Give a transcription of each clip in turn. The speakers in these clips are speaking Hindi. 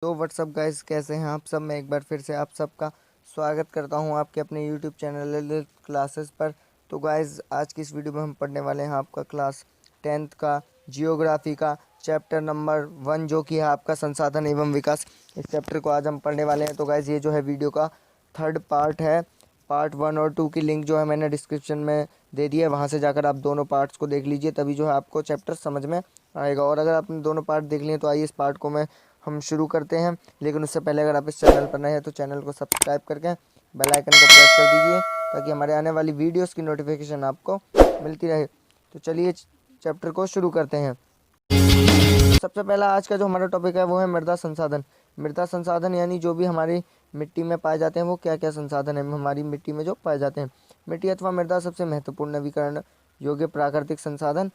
तो व्हाट्सअप गाइस, कैसे हैं आप सब। मैं एक बार फिर से आप सबका स्वागत करता हूं आपके अपने यूट्यूब चैनल ललित क्लासेस पर। तो गाइस, आज की इस वीडियो में हम पढ़ने वाले हैं आपका क्लास 10th का जियोग्राफी का चैप्टर नंबर 1, जो कि है आपका संसाधन एवं विकास। इस चैप्टर को आज हम पढ़ने वाले हैं। तो गाइस, ये जो है वीडियो का थर्ड पार्ट है। पार्ट 1 और 2 की लिंक जो है मैंने डिस्क्रिप्शन में दे दी है, वहाँ से जाकर आप दोनों पार्ट्स को देख लीजिए, तभी जो है आपको चैप्टर समझ में आएगा। और अगर आपने दोनों पार्ट देख लिए तो आइए इस पार्ट को हम शुरू करते हैं। लेकिन उससे पहले अगर आप इस चैनल पर नए हैं तो चैनल को सब्सक्राइब करके बेल आइकन को प्रेस कर दीजिए, ताकि हमारे आने वाली वीडियोस की नोटिफिकेशन आपको मिलती रहे। तो चलिए चैप्टर को शुरू करते हैं। सबसे पहला आज का जो हमारा टॉपिक है वो है मृदा संसाधन। मृदा संसाधन यानी जो भी हमारी मिट्टी में पाए जाते हैं, वो क्या क्या संसाधन है हमारी मिट्टी में जो पाए जाते हैं। मिट्टी अथवा मृदा सबसे महत्वपूर्ण नवीकरण योग्य प्राकृतिक संसाधन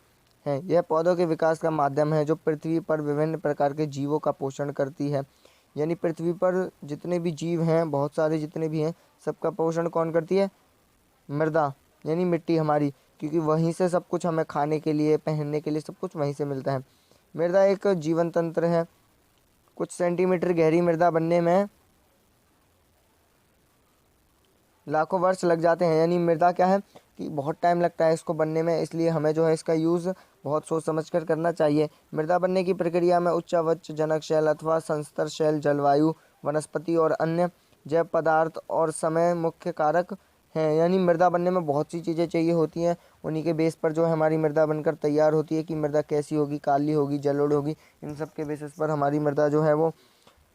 है। यह पौधों के विकास का माध्यम है जो पृथ्वी पर विभिन्न प्रकार के जीवों का पोषण करती है। यानी पृथ्वी पर जितने भी जीव हैं, बहुत सारे जितने भी हैं, सबका पोषण कौन करती है? मृदा, यानी मिट्टी हमारी, क्योंकि वहीं से सब कुछ हमें खाने के लिए, पहनने के लिए सब कुछ वहीं से मिलता है। मृदा एक जीवन तंत्र है। कुछ सेंटीमीटर गहरी मृदा बनने में लाखों वर्ष लग जाते हैं। यानी मृदा क्या है कि बहुत टाइम लगता है इसको बनने में, इसलिए हमें जो है इसका यूज़ बहुत सोच समझ कर करना चाहिए। मृदा बनने की प्रक्रिया में उच्चावच जनक शैल अथवा संस्तर शैल, जलवायु, वनस्पति और अन्य जैव पदार्थ और समय मुख्य कारक हैं। यानी मृदा बनने में बहुत सी चीज़ें चाहिए होती हैं, उन्हीं के बेस पर जो है हमारी मृदा बनकर तैयार होती है कि मृदा कैसी होगी, काली होगी, जलोढ़ होगी। इन सब के बेसिस पर हमारी मृदा जो है वो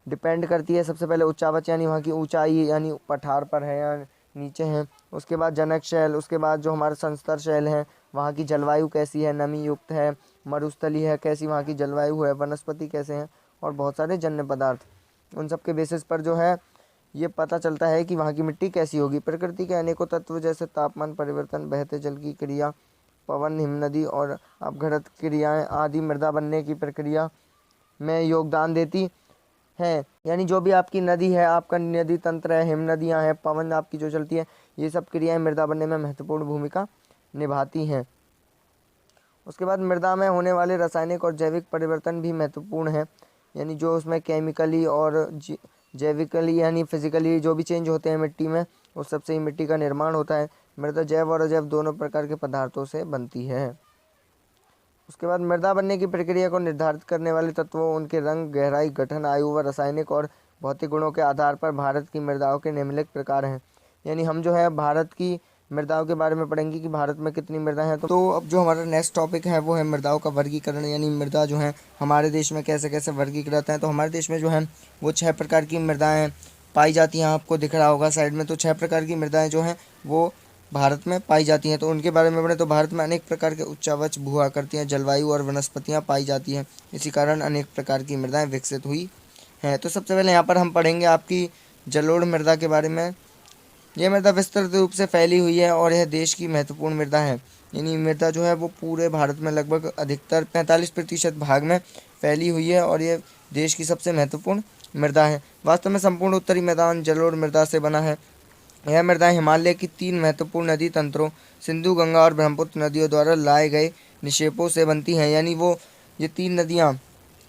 डिपेंड करती है। सबसे पहले उच्चावच यानी वहाँ की ऊंचाई, यानी पठार पर है या नीचे हैं। उसके बाद जनक शैल, उसके बाद जो हमारे संस्तर शैल हैं, वहाँ की जलवायु कैसी है, नमी युक्त है, मरुस्थली है, कैसी वहाँ की जलवायु है, वनस्पति कैसे हैं, और बहुत सारे जन्य पदार्थ। उन सब के बेसिस पर जो है ये पता चलता है कि वहाँ की मिट्टी कैसी होगी। प्रकृति के अनेकों तत्व जैसे तापमान परिवर्तन, बहते जल की क्रिया, पवन, हिमनदी और अपघटन क्रियाएं आदि मृदा बनने की प्रक्रिया में योगदान देती है। यानी जो भी आपकी नदी है, आपका नदी तंत्र है, हिम नदियाँ हैं, पवन आपकी जो चलती है, ये सब क्रियाएं मृदा बनने में महत्वपूर्ण भूमिका निभाती हैं। उसके बाद मृदा में होने वाले रासायनिक और जैविक परिवर्तन भी महत्वपूर्ण है। यानी जो उसमें केमिकली और जैविकली यानी फिजिकली जो भी चेंज होते हैं मिट्टी में, उस सबसे ही मिट्टी का निर्माण होता है। मृदा जैव और अजैव दोनों प्रकार के पदार्थों से बनती है। उसके बाद मृदा बनने की प्रक्रिया को निर्धारित करने वाले तत्वों, उनके रंग, गहराई, गठन, आयु व रासायनिक और भौतिक गुणों के आधार पर भारत की मृदाओं के निम्नलिखित प्रकार हैं। यानी हम जो है भारत की मृदाओं के बारे में पढ़ेंगे कि भारत में कितनी मृदा है। तो अब जो हमारा नेक्स्ट टॉपिक है वो है मृदाओं का वर्गीकरण। यानी मृदा जो है हमारे देश में कैसे कैसे वर्गीकृत है। तो हमारे देश में जो है वो 6 प्रकार की मृदाएँ पाई जाती हैं। आपको दिख रहा होगा साइड में। तो 6 प्रकार की मृदाएँ जो हैं वो भारत में पाई जाती हैं। तो उनके बारे में पढ़ें तो भारत में अनेक प्रकार के उच्चावच, भू आकृतियाँ, जलवायु और वनस्पतियाँ पाई जाती हैं। इसी कारण अनेक प्रकार की मृदाएँ विकसित हुई हैं। तो सबसे पहले यहाँ पर हम पढ़ेंगे आपकी जलोढ़ मृदा के बारे में। यह मृदा विस्तृत रूप से फैली हुई है और यह देश की महत्वपूर्ण मृदा है। यानी मृदा जो है वो पूरे भारत में लगभग अधिकतर 45% भाग में फैली हुई है और यह देश की सबसे महत्वपूर्ण मृदा है। वास्तव में संपूर्ण उत्तरी मैदान जलोढ़ मृदा से बना है। यह मृदा हिमालय की 3 महत्वपूर्ण नदी तंत्रों सिंधु, गंगा और ब्रह्मपुत्र नदियों द्वारा लाए गए निक्षेपों से बनती हैं। यानी वो ये 3 नदियाँ,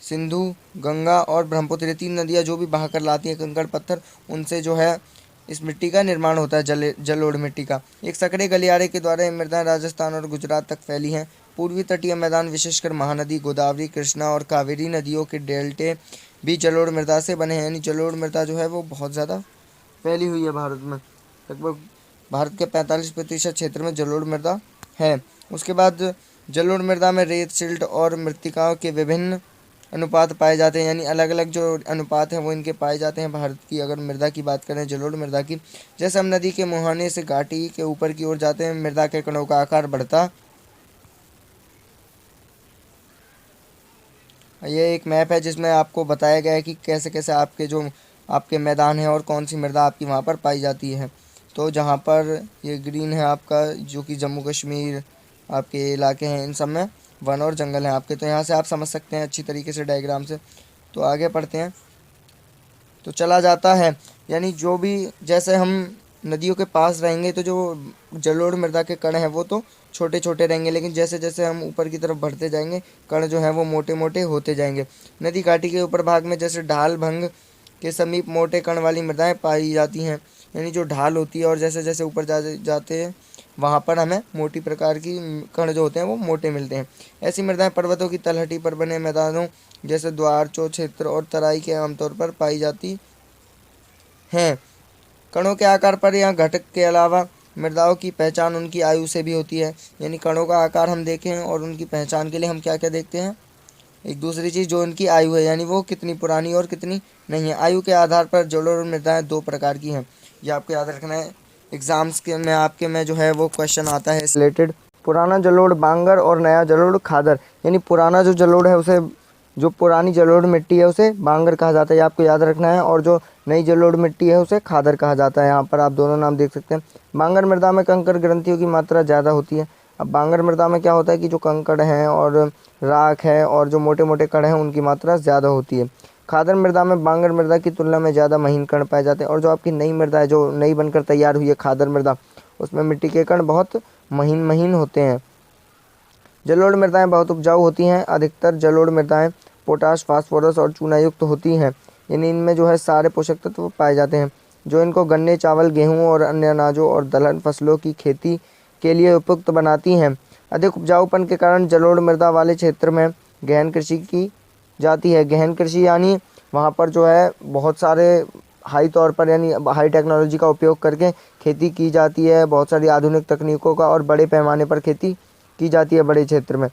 सिंधु, गंगा और ब्रह्मपुत्र, ये 3 नदियाँ जो भी बहाकर लाती हैं कंकड़ पत्थर, उनसे जो है इस मिट्टी का निर्माण होता है, जलोढ़ मिट्टी का। एक सकड़े गलियारे के द्वारा ये मृदाएँ राजस्थान और गुजरात तक फैली हैं। पूर्वी तटीय मैदान विशेषकर महानदी, गोदावरी, कृष्णा और कावेरी नदियों के डेल्टे भी जलोढ़ मृदा से बने हैं। यानी जलोढ़ मृदा जो है वो बहुत ज़्यादा फैली हुई है भारत में। लगभग भारत के 45% क्षेत्र में जलोढ़ मृदा है। उसके बाद जलोढ़ मृदा में रेत, सिल्ट और मृत्तिकाओं के विभिन्न अनुपात पाए जाते हैं। यानी अलग अलग जो अनुपात हैं वो इनके पाए जाते हैं भारत की अगर मृदा की बात करें, जलोढ़ मृदा की। जैसे हम नदी के मुहाने से घाटी के ऊपर की ओर जाते हैं, मृदा के कणों का आकार बढ़ता। ये एक मैप है जिसमें आपको बताया गया है कि कैसे कैसे आपके जो आपके मैदान हैं और कौन सी मृदा आपकी वहाँ पर पाई जाती है। तो जहाँ पर ये ग्रीन है आपका, जो कि जम्मू कश्मीर आपके इलाके हैं, इन सब में वन और जंगल हैं आपके। तो यहाँ से आप समझ सकते हैं अच्छी तरीके से डायग्राम से। तो आगे पढ़ते हैं। तो चला जाता है, यानी जो भी जैसे हम नदियों के पास रहेंगे तो जो जलोढ़ मृदा के कण हैं वो तो छोटे छोटे रहेंगे, लेकिन जैसे जैसे हम ऊपर की तरफ बढ़ते जाएंगे कण जो हैं वो मोटे मोटे होते जाएंगे। नदी घाटी के ऊपर भाग में जैसे ढाल भंग के समीप मोटे कण वाली मृदाएं पाई जाती हैं, यानी जो ढाल होती है और जैसे जैसे ऊपर जाते हैं वहाँ पर हमें मोटी प्रकार की कण जो होते हैं वो मोटे मिलते हैं। ऐसी मृदाएं पर्वतों की तलहटी पर बने मैदानों जैसे द्वारचो क्षेत्र और तराई के आमतौर पर पाई जाती हैं। कणों के आकार पर या घटक के अलावा मृदाओं की पहचान उनकी आयु से भी होती है, यानी कणों का आकार हम देखें और उनकी पहचान के लिए हम क्या क्या देखते हैं, एक दूसरी चीज़ जो उनकी आयु है, यानी वो कितनी पुरानी और कितनी नहीं है। आयु के आधार पर जलोढ़ मृदाएं दो प्रकार की हैं, ये आपको याद रखना है। एग्जाम्स के में आपके में जो है वो क्वेश्चन आता है रिलेटेड। पुराना जलोढ़ बांगर और नया जलोढ़ खादर, यानी पुराना जो जलोढ़ है उसे, जो पुरानी जलोढ़ मिट्टी है उसे बांगर कहा जाता है, ये आपको याद रखना है। और जो नई जलोढ़ मिट्टी है उसे खादर कहा जाता है। यहाँ पर आप दोनों नाम देख सकते हैं। बांगर मृदा में कंकड़ ग्रंथियों की मात्रा ज़्यादा होती है। अब बांगर मृदा में क्या होता है कि जो कंकड़ हैं और राख है और जो मोटे मोटे कण हैं उनकी मात्रा ज़्यादा होती है। खादर मृदा में बांगर मृदा की तुलना में ज़्यादा महीन कण पाए जाते हैं। और जो आपकी नई मृदा है, जो नई बनकर तैयार हुई है खादर मृदा, उसमें मिट्टी के कण बहुत महीन महीन होते हैं। जलोढ़ मृदाएं बहुत उपजाऊ होती हैं। अधिकतर जलोढ़ मृदाएं पोटाश, फास्फोरस और चूना युक्त होती हैं, यानी इनमें जो है सारे पोषक तत्व पाए जाते हैं जो इनको गन्ने, चावल, गेहूं और अन्य अनाजों और दलहन फसलों की खेती के लिए उपयुक्त बनाती हैं। अधिक उपजाऊपन के कारण जलोढ़ मृदा वाले क्षेत्र में गहन कृषि की जाती है। गहन कृषि यानी वहाँ पर जो है बहुत सारे हाई तौर पर, यानी हाई टेक्नोलॉजी का उपयोग करके खेती की जाती है, बहुत सारी आधुनिक तकनीकों का, और बड़े पैमाने पर खेती की जाती है बड़े क्षेत्र में,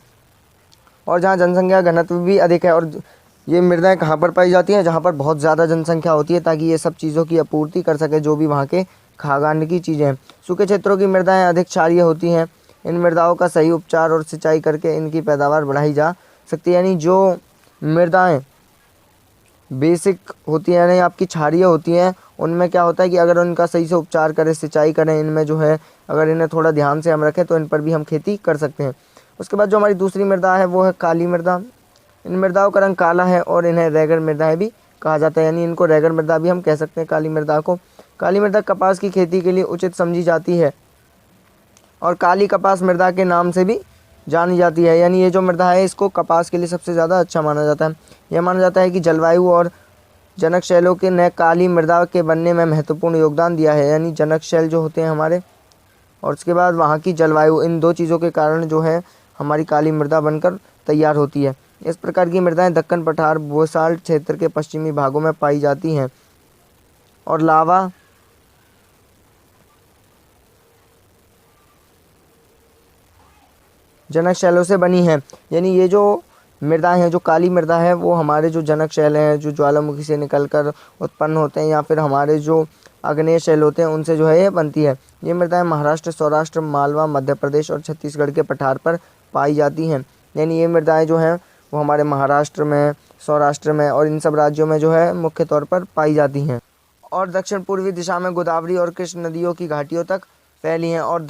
और जहाँ जनसंख्या घनत्व भी अधिक है। और ये मृदाएं कहाँ पर पाई जाती हैं, जहाँ पर बहुत ज़्यादा जनसंख्या होती है, ताकि ये सब चीज़ों की आपूर्ति कर सके जो भी वहाँ के खाद्यान्न की चीज़ें हैं। सूखे क्षेत्रों की मृदाएं अधिक क्षारीय होती हैं। इन मृदाओं का सही उपचार और सिंचाई करके इनकी पैदावार बढ़ाई जा सकती है। यानी जो मृदाएं बेसिक होती हैं, यानी आपकी क्षारीय होती हैं, उनमें क्या होता है कि अगर उनका सही से उपचार करें, सिंचाई करें, इनमें जो है अगर इन्हें थोड़ा ध्यान से हम रखें तो इन पर भी हम खेती कर सकते हैं। उसके बाद जो हमारी दूसरी मृदा है वो है काली मृदा। इन मृदाओं का रंग काला है और इन्हें रैगड़ मृदाएं भी कहा जाता है, यानी इनको रैगड़ मृदा भी हम कह सकते हैं काली मृदा को। काली मृदा कपास की खेती के लिए उचित समझी जाती है और काली कपास मृदा के नाम से भी जानी जाती है। यानी ये जो मृदा है इसको कपास के लिए सबसे ज़्यादा अच्छा माना जाता है। यह माना जाता है कि जलवायु और जनक शैलों के ने काली मृदा के बनने में महत्वपूर्ण योगदान दिया है, यानी जनक शैल जो होते हैं हमारे, और उसके बाद वहाँ की जलवायु, इन दो चीज़ों के कारण जो है हमारी काली मृदा बनकर तैयार होती है। इस प्रकार की मृदाएं दक्कन पठार, बोसाल्ट क्षेत्र के पश्चिमी भागों में पाई जाती हैं और लावा जनक शैलों से बनी हैं। यानी ये जो मृदाएं हैं, जो काली मृदा है, वो हमारे जो जनक शैल हैं, जो ज्वालामुखी से निकलकर उत्पन्न होते हैं, या फिर हमारे जो आग्नेय शैल होते हैं, उनसे जो है ये बनती है। ये मृदाएं महाराष्ट्र, सौराष्ट्र, मालवा, मध्य प्रदेश और छत्तीसगढ़ के पठार पर पाई जाती हैं। यानी ये मृदाएं जो हैं वो हमारे महाराष्ट्र में, सौराष्ट्र में और इन सब राज्यों में जो है मुख्य तौर पर पाई जाती हैं, और दक्षिण पूर्वी दिशा में गोदावरी और कृष्ण नदियों की घाटियों तक फैली हैं। और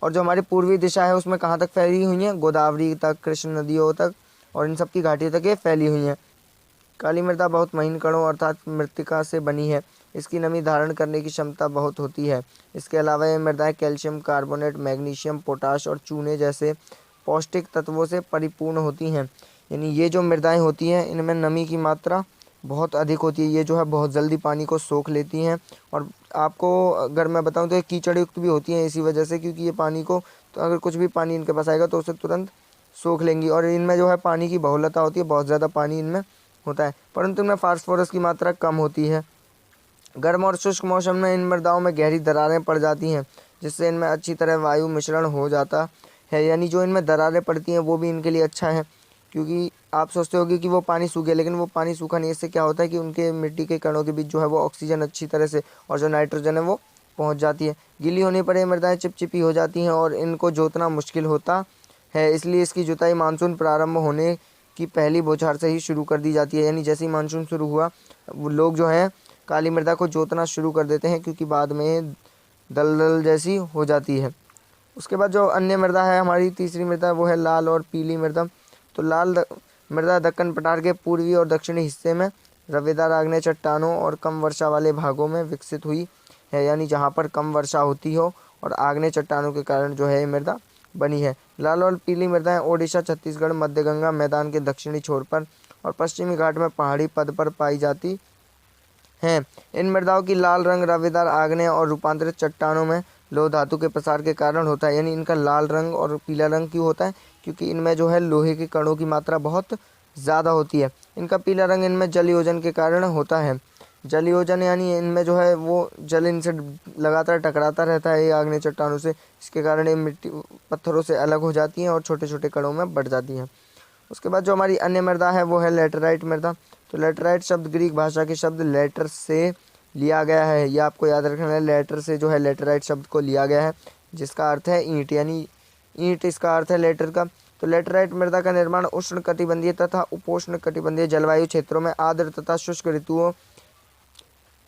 और जो हमारी पूर्वी दिशा है उसमें कहाँ तक फैली हुई हैं, गोदावरी तक, कृष्ण नदियों तक और इन सब की घाटियों तक ये फैली हुई हैं। काली मृदा बहुत महीन कणों अर्थात मृत्तिका से बनी है। इसकी नमी धारण करने की क्षमता बहुत होती है। इसके अलावा ये मृदाएं कैल्शियम कार्बोनेट, मैग्नीशियम, पोटाश और चूने जैसे पौष्टिक तत्वों से परिपूर्ण होती हैं। यानी ये जो मृदाएं होती हैं इनमें नमी की मात्रा बहुत अधिक होती है। ये जो है बहुत जल्दी पानी को सोख लेती हैं, और आपको अगर मैं बताऊं तो ये कीचड़ युक्त भी होती हैं इसी वजह से, क्योंकि ये पानी को, तो अगर कुछ भी पानी इनके पास आएगा तो उसे तुरंत सोख लेंगी। और इनमें जो है पानी की बहुलता होती है, बहुत ज़्यादा पानी इनमें होता है, परंतु इनमें फास्फोरस की मात्रा कम होती है। गर्म और शुष्क मौसम में इन मृदाओं में गहरी दरारें पड़ जाती हैं, जिससे इनमें अच्छी तरह वायु मिश्रण हो जाता है। यानी जो इनमें दरारें पड़ती हैं वो भी इनके लिए अच्छा है, क्योंकि आप सोचते होगे कि वो पानी सूखे, लेकिन वो पानी सूखा नहीं। इससे क्या होता है कि उनके मिट्टी के कणों के बीच जो है वो ऑक्सीजन अच्छी तरह से और जो नाइट्रोजन है वो पहुंच जाती है। गीली होने पर ये मृदाएं चिपचिपी हो जाती हैं और इनको जोतना मुश्किल होता है, इसलिए इसकी जुताई मानसून प्रारंभ होने की पहली बौछार से ही शुरू कर दी जाती है। यानी जैसे ही मानसून शुरू हुआ वो लोग जो हैं काली मृदा को जोतना शुरू कर देते हैं, क्योंकि बाद में दलदल जैसी हो जाती है। उसके बाद जो अन्य मृदा है, हमारी तीसरी मृदा, वो है लाल और पीली मृदा। तो मृदा दक्कन पठार के पूर्वी और दक्षिणी हिस्से में रवेदार आग्नेय चट्टानों और कम वर्षा वाले भागों में विकसित हुई है, यानी जहाँ पर कम वर्षा होती हो और आग्नेय चट्टानों के कारण जो है ये मृदा बनी है। लाल और पीली मृदाएं ओडिशा, छत्तीसगढ़, मध्य गंगा मैदान के दक्षिणी छोर पर और पश्चिमी घाट में पहाड़ी पद पर पाई जाती हैं। इन मृदाओं की लाल रंग रवेदार आग्नेय और रूपांतरित चट्टानों में लोह धातु के प्रसार के कारण होता है। यानी इनका लाल रंग और पीला रंग क्यों होता है? क्योंकि इनमें जो है लोहे के कणों की मात्रा बहुत ज़्यादा होती है। इनका पीला रंग इनमें जलयोजन के कारण होता है। जलयोजन यानी इनमें जो है वो जल इनसे लगातार टकराता रहता है ये आग्नेय चट्टानों से। इसके कारण ये मिट्टी पत्थरों से अलग हो जाती हैं और छोटे छोटे कणों में बढ़ जाती हैं। उसके बाद जो हमारी अन्य मृदा है वो है लेटराइट मृदा। तो लेटराइट शब्द ग्रीक भाषा के शब्द लेटर से लिया गया है। ये आपको याद रखना है, लेटर से जो है लेटराइट शब्द को लिया गया है, जिसका अर्थ है ईंट, यानी ईंट इसका अर्थ है लेटर का। तो लेटराइट मृदा का निर्माण उष्ण कटिबंधीय तथा उपोष्ण कटिबंधीय जलवायु क्षेत्रों में आर्द्र तथा शुष्क ऋतुओं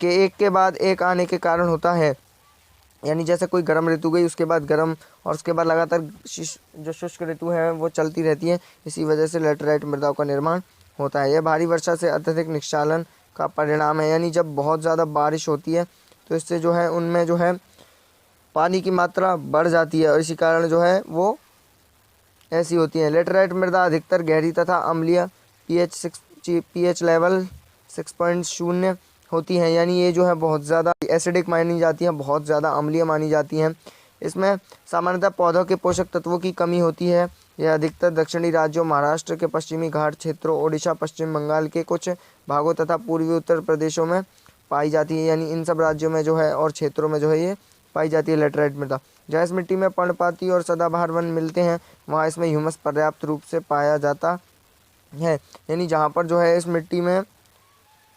के एक के बाद एक आने के कारण होता है। यानी जैसे कोई गर्म ऋतु गई, उसके बाद गर्म, और उसके बाद लगातार जो शुष्क ऋतु है वो चलती रहती है। इसी वजह से लेटराइट मृदाओं का निर्माण होता है। यह भारी वर्षा से अत्यधिक निक्षालन का परिणाम है। यानी जब बहुत ज़्यादा बारिश होती है तो इससे जो है उनमें जो है पानी की मात्रा बढ़ जाती है और इसी कारण जो है वो ऐसी होती है। लेटराइट मृदा अधिकतर गहरी तथा अम्लीय पीएच लेवल 6.0 होती हैं। यानी ये जो है बहुत ज़्यादा एसिडिक मानी जाती हैं, बहुत ज़्यादा अम्लीय मानी जाती हैं। इसमें सामान्यतः पौधों के पोषक तत्वों की कमी होती है। यह अधिकतर दक्षिणी राज्यों, महाराष्ट्र के पश्चिमी घाट क्षेत्रों, ओडिशा, पश्चिम बंगाल के कुछ भागों तथा पूर्वी उत्तर प्रदेशों में पाई जाती है। यानी इन सब राज्यों में जो है और क्षेत्रों में जो है ये पाई जाती है लेटराइट मृदा। जहाँ इस मिट्टी में पर्णपाती और सदाबहार वन मिलते हैं वहाँ इसमें ह्यूमस पर्याप्त रूप से पाया जाता है। यानी जहाँ पर जो है इस मिट्टी में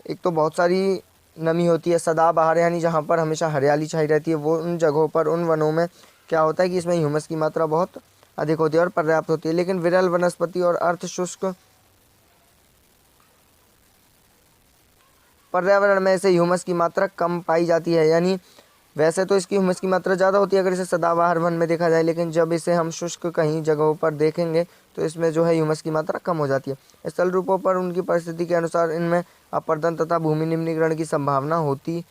एक तो बहुत सारी नमी होती है, सदाबहार यानी जहाँ पर हमेशा हरियाली छाई रहती है, वो उन जगहों पर, उन वनों में क्या होता है कि इसमें ह्यूमस की मात्रा बहुत अधिक होती है और पर्याप्त होती है। लेकिन विरल वनस्पति और अर्ध शुष्क पर्यावरण में इसे ह्यूमस की मात्रा कम पाई जाती है। यानी वैसे तो इसकी ह्यूमस की मात्रा ज़्यादा होती है अगर इसे सदाबहार वन में देखा जाए, लेकिन जब इसे हम शुष्क कहीं जगहों पर देखेंगे तो इसमें जो है ह्यूमस की मात्रा कम हो जाती है। स्थल रूपों पर उनकी परिस्थिति के अनुसार इनमें अपर्दन तथा भूमि निम्नीकरण की संभावना होती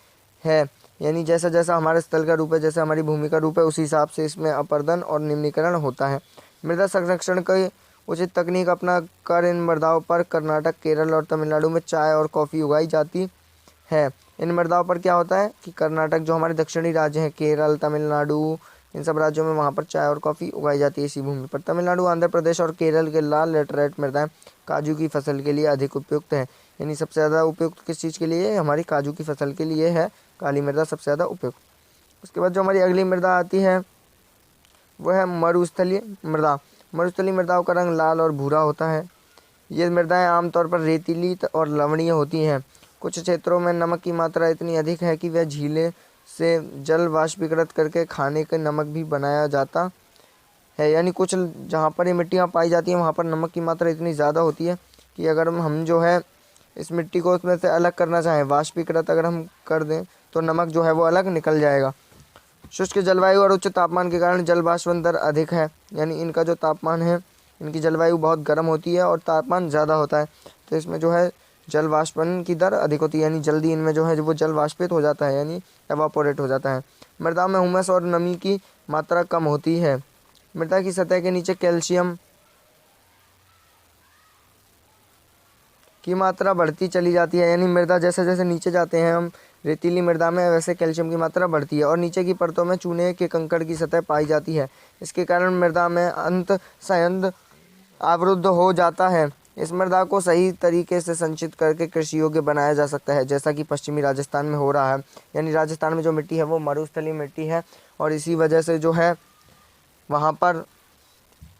है। यानी जैसा जैसा हमारे स्थल का रूप है, जैसे हमारी भूमि का रूप है, उसी हिसाब से इसमें अपर्दन और निम्नीकरण होता है। मृदा संरक्षण की उचित तकनीक अपना कर इन मृदाओं पर कर्नाटक, केरल और तमिलनाडु में चाय और कॉफ़ी उगाई जाती है। इन मृदाओं पर क्या होता है कि कर्नाटक जो हमारे दक्षिणी राज्य हैं, केरल, तमिलनाडु, इन सब राज्यों में वहाँ पर चाय और कॉफ़ी उगाई जाती है इसी भूमि पर। तमिलनाडु, आंध्र प्रदेश और केरल के लाल लेटराइट मृदाएं काजू की फसल के लिए अधिक उपयुक्त हैं। यानी सबसे ज़्यादा उपयुक्त किस चीज़ के लिए? हमारी काजू की फसल के लिए है काली मृदा सबसे ज़्यादा उपयुक्त। उसके बाद जो हमारी अगली मृदा आती है वह है मरुस्थलीय मृदा। मरुस्थलीय मृदाओं का रंग लाल और भूरा होता है। ये मृदाएं आमतौर पर रेतीली और लवणीय होती हैं। कुछ क्षेत्रों में नमक की मात्रा इतनी अधिक है कि वह झीलें से जल वाष्पीकृत करके खाने का नमक भी बनाया जाता है। यानी कुछ जहाँ पर ये मिट्टियाँ पाई जाती हैं वहाँ पर नमक की मात्रा इतनी ज़्यादा होती है कि अगर हम जो है इस मिट्टी को उसमें से अलग करना चाहें, वाष्पीकृत अगर हम कर दें तो नमक जो है वो अलग निकल जाएगा। शुष्क जलवायु और उच्च तापमान के कारण जल वाष्पन दर अधिक है। यानी इनका जो तापमान है, इनकी जलवायु बहुत गर्म होती है और तापमान ज़्यादा होता है, तो इसमें जो है जल वाष्पन की दर अधिक होती है। यानी जल्दी इनमें जो है वो जल वाष्पित हो जाता है, यानी एवापोरेट हो जाता है। मृदा में हुमस और नमी की मात्रा कम होती है। मृदा की सतह के नीचे कैल्शियम की मात्रा बढ़ती चली जाती है। यानी मृदा जैसे जैसे नीचे जाते हैं हम रेतीली मृदा में, वैसे कैल्शियम की मात्रा बढ़ती है और नीचे की परतों में चूने के कंकड़ की सतह पाई जाती है। इसके कारण मृदा में अंत संयंत्र अवरुद्ध हो जाता है। इस मृदा को सही तरीके से संचित करके कृषि योग्य बनाया जा सकता है, जैसा कि पश्चिमी राजस्थान में हो रहा है। यानी राजस्थान में जो मिट्टी है वो मरुस्थलीय मिट्टी है और इसी वजह से जो है वहाँ पर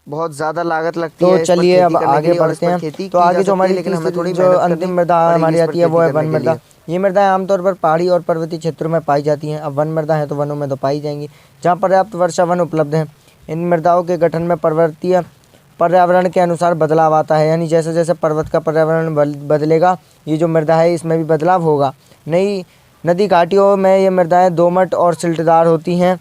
बहुत ज़्यादा लागत लगती है। तो चलिए अब आगे बढ़ते हैं। तो आगे जो हमारी जो अंतिम मृदा हमारी आती है वो है वन मृदा। ये मृदाएं आमतौर पर पहाड़ी और पर्वतीय क्षेत्रों में पाई जाती हैं। अब वन मृदा है तो वनों में तो पाई जाएंगी जहाँ पर्याप्त वर्षा वन उपलब्ध है। इन मृदाओं के गठन में पर्यावरण के अनुसार बदलाव आता है। यानी जैसे जैसे पर्वत का पर्यावरण बदलेगा, ये जो मृदा है इसमें भी बदलाव होगा। नई नदी घाटियों में ये मृदाएं दोमट और सिल्टदार होती हैं,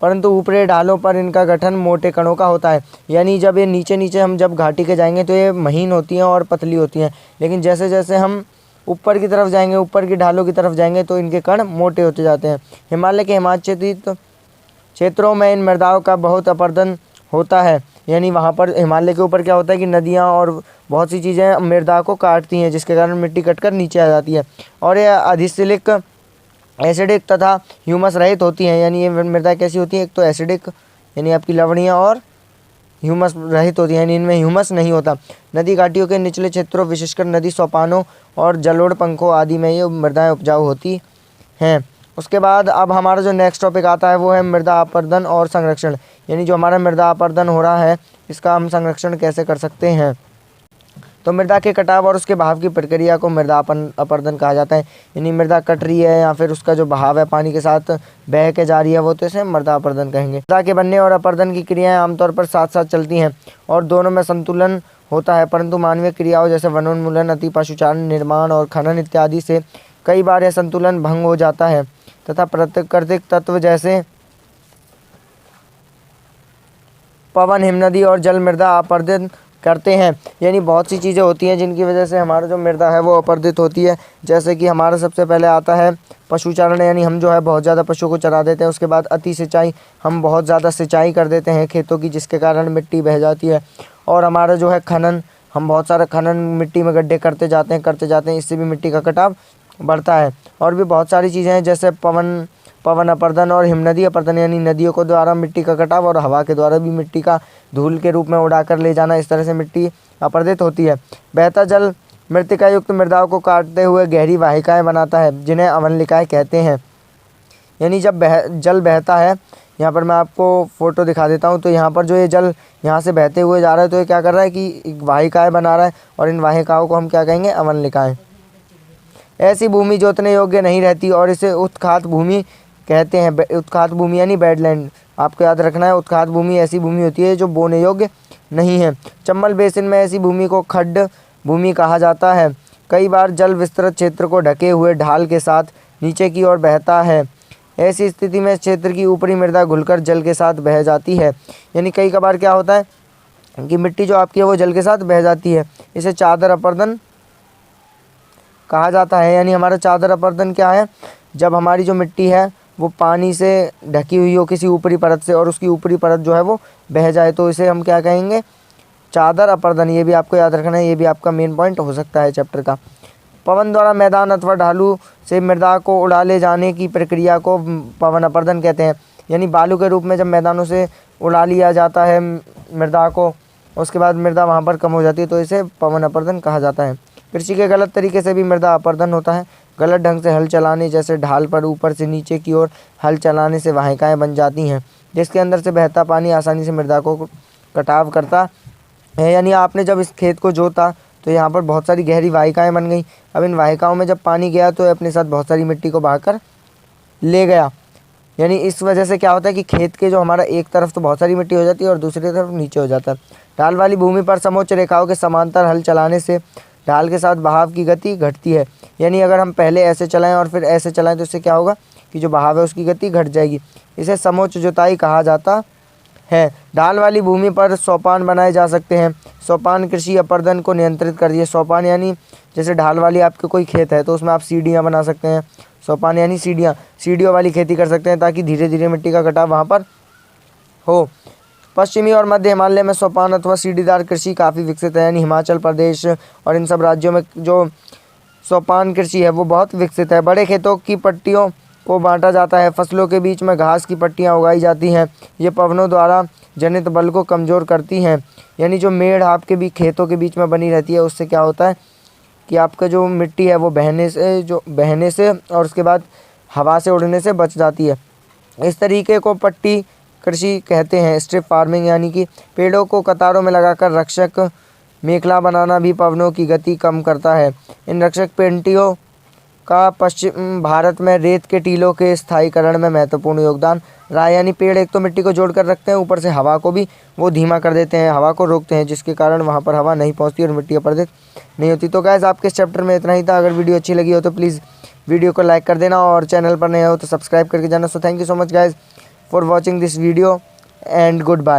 परंतु ऊपरी ढालों पर इनका गठन मोटे कणों का होता है। यानी जब ये नीचे नीचे हम जब घाटी के जाएंगे तो ये महीन होती हैं और पतली होती हैं, लेकिन जैसे जैसे हम ऊपर की तरफ जाएंगे, ऊपर की ढालों की तरफ जाएंगे तो इनके कण मोटे होते जाते हैं। हिमालय के हिमाच्छादित क्षेत्रों में इन मृदाओं का बहुत अपरदन होता है। यानी वहाँ पर हिमालय के ऊपर क्या होता है कि नदियाँ और बहुत सी चीज़ें मृदा को काटती हैं, जिसके कारण मिट्टी कटकर नीचे आ जाती है और यह अधिशिलिक, एसिडिक तथा ह्यूमस रहित होती हैं। यानी ये मृदा कैसी होती है, एक तो एसिडिक यानी आपकी लवणियाँ और ह्यूमस रहित होती है, यानी इनमें ह्यूमस नहीं होता। नदी घाटियों के निचले क्षेत्रों विशेषकर नदी सोपानों और जलोढ़ पंखों आदि में ये मृदाएं उपजाऊ होती हैं। उसके बाद अब हमारा जो नेक्स्ट टॉपिक आता है वो है मृदा अपरदन और संरक्षण। यानी जो हमारा मृदा अपरदन हो रहा है इसका हम संरक्षण कैसे कर सकते हैं। तो मृदा के कटाव और उसके बहाव की प्रक्रिया को मृदा अपरदन कहा जाता है। यानी मृदा कट रही है या फिर उसका जो बहाव है पानी के साथ बह के जा रही है वो तो इसे मृदा अपरदन कहेंगे। मृदा के बनने और अपरदन की क्रियाएं आमतौर पर साथ साथ चलती हैं और दोनों में संतुलन होता है, परंतु मानवीय क्रियाओं जैसे वनोन्मूलन, अति पशुचारण, निर्माण और खनन इत्यादि से कई बार यह संतुलन भंग हो जाता है तथा प्राकृतिक तत्व जैसे पवन, हिमनदी और जल मृदा अपरदन करते हैं। यानी बहुत सी चीज़ें होती हैं जिनकी वजह से हमारा जो मृदा है वो अपरदित होती है। जैसे कि हमारा सबसे पहले आता है पशुचारण, यानी हम जो है बहुत ज़्यादा पशुओं को चरा देते हैं। उसके बाद अति सिंचाई, हम बहुत ज़्यादा सिंचाई कर देते हैं खेतों की, जिसके कारण मिट्टी बह जाती है। और हमारा जो है खनन, हम बहुत सारा खनन मिट्टी में गड्ढे करते जाते हैं, इससे भी मिट्टी का कटाव बढ़ता है। और भी बहुत सारी चीज़ें हैं जैसे पवन अपरदन और हिमनदी अपरदन, यानी नदियों को द्वारा मिट्टी का कटाव और हवा के द्वारा भी मिट्टी का धूल के रूप में उड़ाकर ले जाना, इस तरह से मिट्टी अपरदित होती है। बहता जल मृत्तिका युक्त मृदाओं को काटते हुए गहरी वाहिकाएं बनाता है, जिन्हें अवनलिकाएं कहते हैं। यानी जब जल बहता है, यहाँ पर मैं आपको फ़ोटो दिखा देता हूँ, तो यहाँ पर जो ये जल यहाँ से बहते हुए जा रहा है तो ये क्या कर रहा है कि वाहिकाएँ बना रहा है और इन वाहिकाओं को हम क्या कहेंगे, अवनलिकाएँ। ऐसी भूमि जोतने योग्य नहीं रहती और इसे उत्खात भूमि कहते हैं। उत्खात भूमि यानी बैडलैंड, आपको याद रखना है। उत्खात भूमि ऐसी भूमि होती है जो बोने योग्य नहीं है। चंबल बेसिन में ऐसी भूमि को खड्ड भूमि कहा जाता है। कई बार जल विस्तृत क्षेत्र को ढके हुए ढाल के साथ नीचे की ओर बहता है। ऐसी स्थिति में क्षेत्र की ऊपरी मृदा घुलकर जल के साथ बह जाती है। यानी कई कबार क्या होता है कि मिट्टी जो आपकी है वो जल के साथ बह जाती है। इसे चादर अपरदन कहा जाता है। यानी हमारा चादर अपरदन क्या है, जब हमारी जो मिट्टी है वो पानी से ढकी हुई हो किसी ऊपरी परत से और उसकी ऊपरी परत जो है वो बह जाए, तो इसे हम क्या कहेंगे, चादर अपरदन। ये भी आपको याद रखना है, ये भी आपका मेन पॉइंट हो सकता है चैप्टर का। पवन द्वारा मैदान अथवा ढालू से मृदा को उड़ा ले जाने की प्रक्रिया को पवन अपरदन कहते हैं। यानी बालू के रूप में जब मैदानों से उड़ा लिया जाता है मृदा को, उसके बाद मृदा वहाँ पर कम हो जाती है, तो इसे पवन अपरदन कहा जाता है। कृषि के गलत तरीके से भी मृदा अपरदन होता है। गलत ढंग से हल चलाने, जैसे ढाल पर ऊपर से नीचे की ओर हल चलाने से वाहिकाएं बन जाती हैं, जिसके अंदर से बहता पानी आसानी से मृदा को कटाव करता है। यानी आपने जब इस खेत को जोता तो यहाँ पर बहुत सारी गहरी वाहिकाएं बन गई। अब इन वाहिकाओं में जब पानी गया तो अपने साथ बहुत सारी मिट्टी को बहाकर ले गया। यानी इस वजह से क्या होता है कि खेत के जो हमारा एक तरफ तो बहुत सारी मिट्टी हो जाती है और दूसरी तरफ नीचे हो जाता है। ढाल वाली भूमि पर समोच्च रेखाओं के समांतर हल चलाने से ढाल के साथ बहाव की गति घटती है। यानी अगर हम पहले ऐसे चलाएं और फिर ऐसे चलाएं तो इससे क्या होगा कि जो बहाव है उसकी गति घट जाएगी। इसे समोच्च जुताई कहा जाता है। ढाल वाली भूमि पर सोपान बनाए जा सकते हैं। सोपान कृषि अपरदन को नियंत्रित कर दिए। सोपान यानी जैसे ढाल वाली आपके कोई खेत है तो उसमें आप सीढ़ियाँ बना सकते हैं। सोपान यानी सीढ़ियों वाली खेती कर सकते हैं ताकि धीरे धीरे मिट्टी का कटाव वहाँ पर हो। पश्चिमी और मध्य हिमालय में सोपान अथवा सीढ़ीदार कृषि काफ़ी विकसित है। यानी हिमाचल प्रदेश और इन सब राज्यों में जो सोपान कृषि है वो बहुत विकसित है। बड़े खेतों की पट्टियों को बांटा जाता है। फसलों के बीच में घास की पट्टियाँ उगाई जाती हैं। ये पवनों द्वारा जनित बल को कमज़ोर करती हैं। यानी जो मेड़ आपके भी खेतों के बीच में बनी रहती है उससे क्या होता है कि आपका जो मिट्टी है वो बहने से और उसके बाद हवा से उड़ने से बच जाती है। इस तरीके को पट्टी कृषि कहते हैं। स्ट्रिप फार्मिंग यानी कि पेड़ों को कतारों में लगाकर रक्षक मेखला बनाना भी पवनों की गति कम करता है। इन रक्षक पेंटियों का पश्चिम भारत में रेत के टीलों के स्थायीकरण में महत्वपूर्ण योगदान रहा। यानी पेड़ एक तो मिट्टी को जोड़ कर रखते हैं, ऊपर से हवा को भी वो धीमा कर देते हैं, हवा को रोकते हैं, जिसके कारण वहाँ पर हवा नहीं पहुँचती और मिट्टी अपरदित नहीं होती। तो गाइस आपके इस चैप्टर में इतना ही था। अगर वीडियो अच्छी लगी हो तो प्लीज़ वीडियो को लाइक कर देना और चैनल पर नए हो तो सब्सक्राइब करके जाना। So thank you so much guys for watching this video and good bye.